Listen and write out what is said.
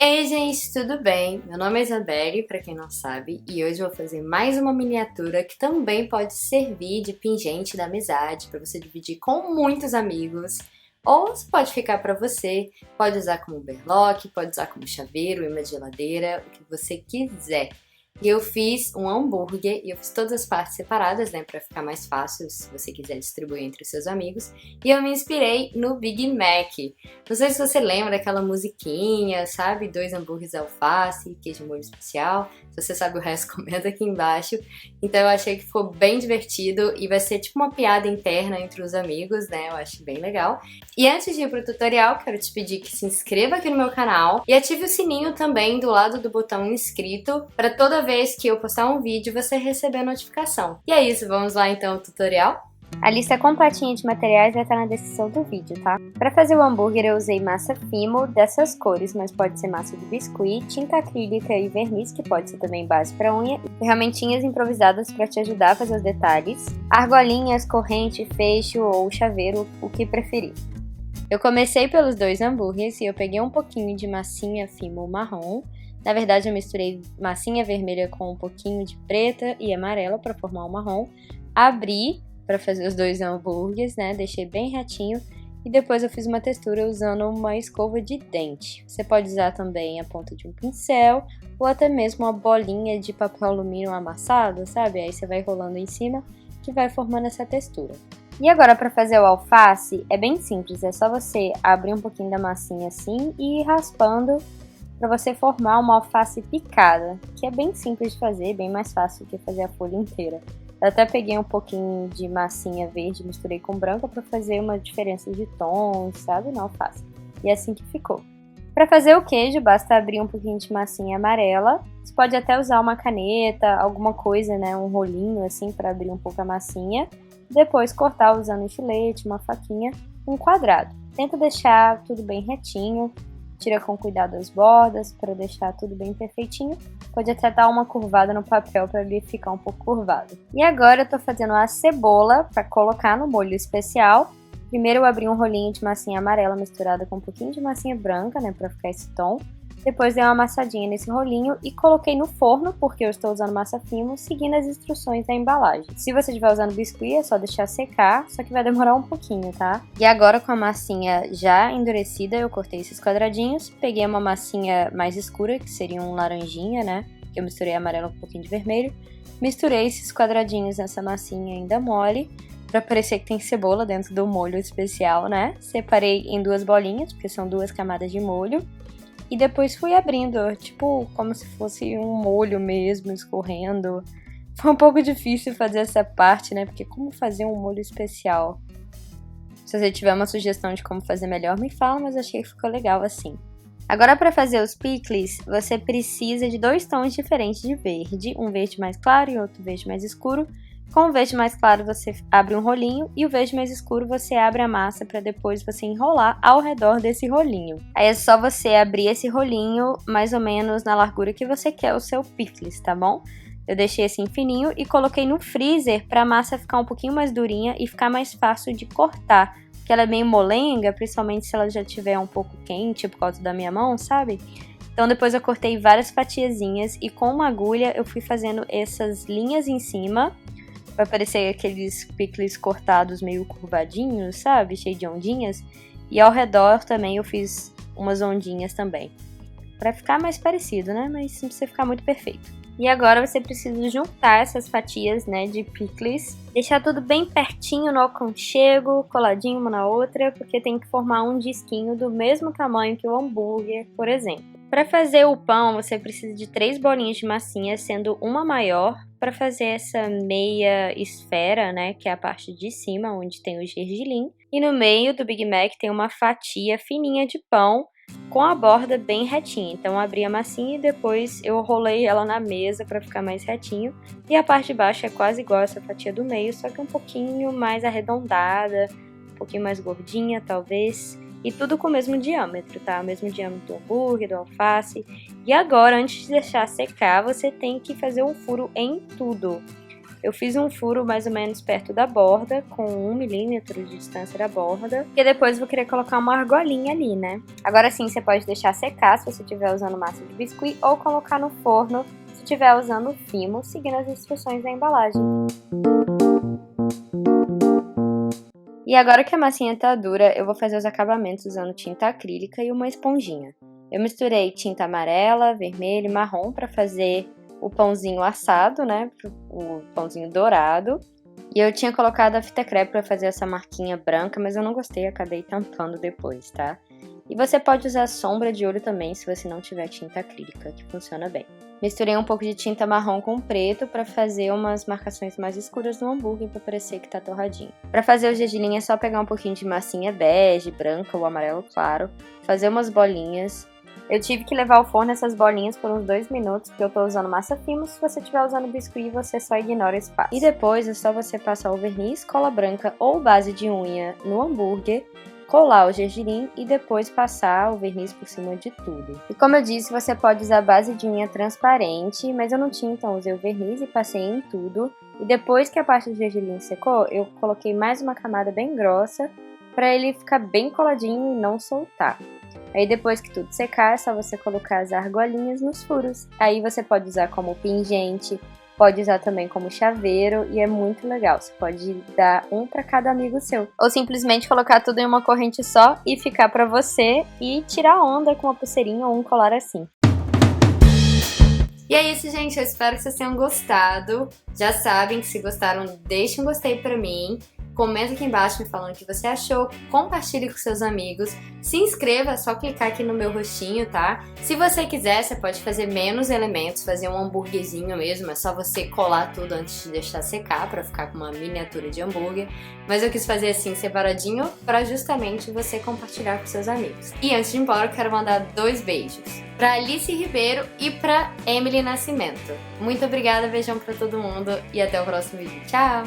Ei, gente, tudo bem? Meu nome é Isabelle, pra quem não sabe, e hoje eu vou fazer mais uma miniatura que também pode servir de pingente da amizade para você dividir com muitos amigos. Ou você pode ficar pra você, pode usar como berlock, pode usar como chaveiro, imã de geladeira, o que você quiser. E eu fiz um hambúrguer e eu fiz todas as partes separadas, né, pra ficar mais fácil se você quiser distribuir entre os seus amigos. E eu me inspirei no Big Mac. Não sei se você lembra daquela musiquinha, sabe? 2 hambúrgueres de alface, queijo molho especial. Se você sabe o resto, comenta aqui embaixo. Então eu achei que ficou bem divertido e vai ser tipo uma piada interna entre os amigos, né? Eu acho bem legal. E antes de ir pro tutorial, quero te pedir que se inscreva aqui no meu canal e ative o sininho também do lado do botão inscrito para toda vez que eu postar um vídeo você receber a notificação. E é isso, vamos lá então ao tutorial? A lista completinha de materiais vai estar na descrição do vídeo, tá? Para fazer o hambúrguer eu usei massa Fimo dessas cores, mas pode ser massa de biscuit, tinta acrílica e verniz, que pode ser também base para unha, ferramentinhas improvisadas para te ajudar a fazer os detalhes, argolinhas, corrente, fecho ou chaveiro, o que preferir. Eu comecei pelos 2 hambúrgueres e eu peguei um pouquinho de massinha Fimo marrom. Na verdade eu misturei massinha vermelha com um pouquinho de preta e amarela para formar o marrom. Abri para fazer os 2 hambúrgueres, né? Deixei bem retinho e depois eu fiz uma textura usando uma escova de dente. Você pode usar também a ponta de um pincel ou até mesmo uma bolinha de papel alumínio amassado, sabe? Aí você vai rolando em cima que vai formando essa textura. E agora para fazer o alface é bem simples, é só você abrir um pouquinho da massinha assim e ir raspando para você formar uma alface picada, que é bem simples de fazer, bem mais fácil do que fazer a folha inteira. Eu até peguei um pouquinho de massinha verde, misturei com branca para fazer uma diferença de tons, sabe, na alface. E é assim que ficou. Para fazer o queijo, basta abrir um pouquinho de massinha amarela. Você pode até usar uma caneta, alguma coisa, né, um rolinho assim para abrir um pouco a massinha. Depois cortar usando um estilete, uma faquinha, um quadrado. Tenta deixar tudo bem retinho. Tira com cuidado as bordas para deixar tudo bem perfeitinho. Pode até dar uma curvada no papel para ele ficar um pouco curvado. E agora eu tô fazendo a cebola para colocar no molho especial. Primeiro eu abri um rolinho de massinha amarela misturada com um pouquinho de massinha branca, né, para ficar esse tom. Depois dei uma amassadinha nesse rolinho e coloquei no forno, porque eu estou usando massa Fimo, seguindo as instruções da embalagem. Se você estiver usando biscuit, é só deixar secar, só que vai demorar um pouquinho, tá? E agora com a massinha já endurecida, eu cortei esses quadradinhos, peguei uma massinha mais escura, que seria um laranjinha, né? Que eu misturei amarelo com um pouquinho de vermelho. Misturei esses quadradinhos nessa massinha ainda mole, pra parecer que tem cebola dentro do molho especial, né? Separei em 2 bolinhas, porque são 2 camadas de molho. E depois fui abrindo, tipo, como se fosse um molho mesmo, escorrendo. Foi um pouco difícil fazer essa parte, né? Porque como fazer um molho especial? Se você tiver uma sugestão de como fazer melhor, me fala, mas achei que ficou legal assim. Agora para fazer os picles, você precisa de 2 tons diferentes de verde. Um verde mais claro e outro verde mais escuro. Com o verde mais claro você abre um rolinho e o verde mais escuro você abre a massa para depois você enrolar ao redor desse rolinho. Aí é só você abrir esse rolinho mais ou menos na largura que você quer o seu picles, tá bom? Eu deixei assim fininho e coloquei no freezer para a massa ficar um pouquinho mais durinha e ficar mais fácil de cortar. Porque ela é meio molenga, principalmente se ela já estiver um pouco quente por causa da minha mão, sabe? Então depois eu cortei várias fatiazinhas e com uma agulha eu fui fazendo essas linhas em cima. Vai parecer aqueles picles cortados meio curvadinhos, sabe? Cheio de ondinhas. E ao redor também eu fiz umas ondinhas também. Pra ficar mais parecido, né? Mas não precisa ficar muito perfeito. E agora você precisa juntar essas fatias, né, de picles. Deixar tudo bem pertinho no aconchego, coladinho uma na outra, porque tem que formar um disquinho do mesmo tamanho que o hambúrguer, por exemplo. Para fazer o pão, você precisa de 3 bolinhas de massinha, sendo uma maior, para fazer essa meia esfera, né, que é a parte de cima, onde tem o gergelim. E no meio do Big Mac tem uma fatia fininha de pão, com a borda bem retinha. Então eu abri a massinha e depois eu rolei ela na mesa para ficar mais retinho. E a parte de baixo é quase igual essa fatia do meio, só que um pouquinho mais arredondada, um pouquinho mais gordinha talvez. E tudo com o mesmo diâmetro, tá? O mesmo diâmetro do hambúrguer, do alface. E agora, antes de deixar secar, você tem que fazer um furo em tudo. Eu fiz um furo mais ou menos perto da borda, com 1 milímetro de distância da borda, porque depois vou querer colocar uma argolinha ali, né? Agora sim, você pode deixar secar se você estiver usando massa de biscuit ou colocar no forno se estiver usando Fimo, seguindo as instruções da embalagem. E agora que a massinha tá dura, eu vou fazer os acabamentos usando tinta acrílica e uma esponjinha. Eu misturei tinta amarela, vermelha e marrom para fazer o pãozinho assado, né? O pãozinho dourado. E eu tinha colocado a fita crepe para fazer essa marquinha branca, mas eu não gostei, acabei tampando depois, tá? E você pode usar sombra de olho também, se você não tiver tinta acrílica, que funciona bem. Misturei um pouco de tinta marrom com preto para fazer umas marcações mais escuras no hambúrguer para parecer que tá torradinho. Para fazer o gergelim é só pegar um pouquinho de massinha bege, branca ou amarelo claro, fazer umas bolinhas. Eu tive que levar ao forno essas bolinhas por uns 2 minutos, porque eu tô usando massa Fimo. Se você estiver usando biscuit, você só ignora esse passo. E depois é só você passar o verniz, cola branca ou base de unha no hambúrguer, colar o gergelim e depois passar o verniz por cima de tudo. E como eu disse, você pode usar base de unha transparente, mas eu não tinha, então usei o verniz e passei em tudo. E depois que a parte do gergelim secou, eu coloquei mais uma camada bem grossa para ele ficar bem coladinho e não soltar. Aí depois que tudo secar, é só você colocar as argolinhas nos furos. Aí você pode usar como pingente, pode usar também como chaveiro e é muito legal. Você pode dar um para cada amigo seu. Ou simplesmente colocar tudo em uma corrente só e ficar para você e tirar onda com uma pulseirinha ou um colar assim. E é isso, gente. Eu espero que vocês tenham gostado. Já sabem que se gostaram, deixem um gostei pra mim. Comenta aqui embaixo me falando o que você achou, compartilhe com seus amigos, se inscreva, é só clicar aqui no meu rostinho, tá? Se você quiser, você pode fazer menos elementos, fazer um hambúrguerzinho mesmo, é só você colar tudo antes de deixar secar pra ficar com uma miniatura de hambúrguer. Mas eu quis fazer assim, separadinho, pra justamente você compartilhar com seus amigos. E antes de ir embora, eu quero mandar 2 beijos. Pra Alice Ribeiro e pra Emily Nascimento. Muito obrigada, beijão pra todo mundo e até o próximo vídeo. Tchau!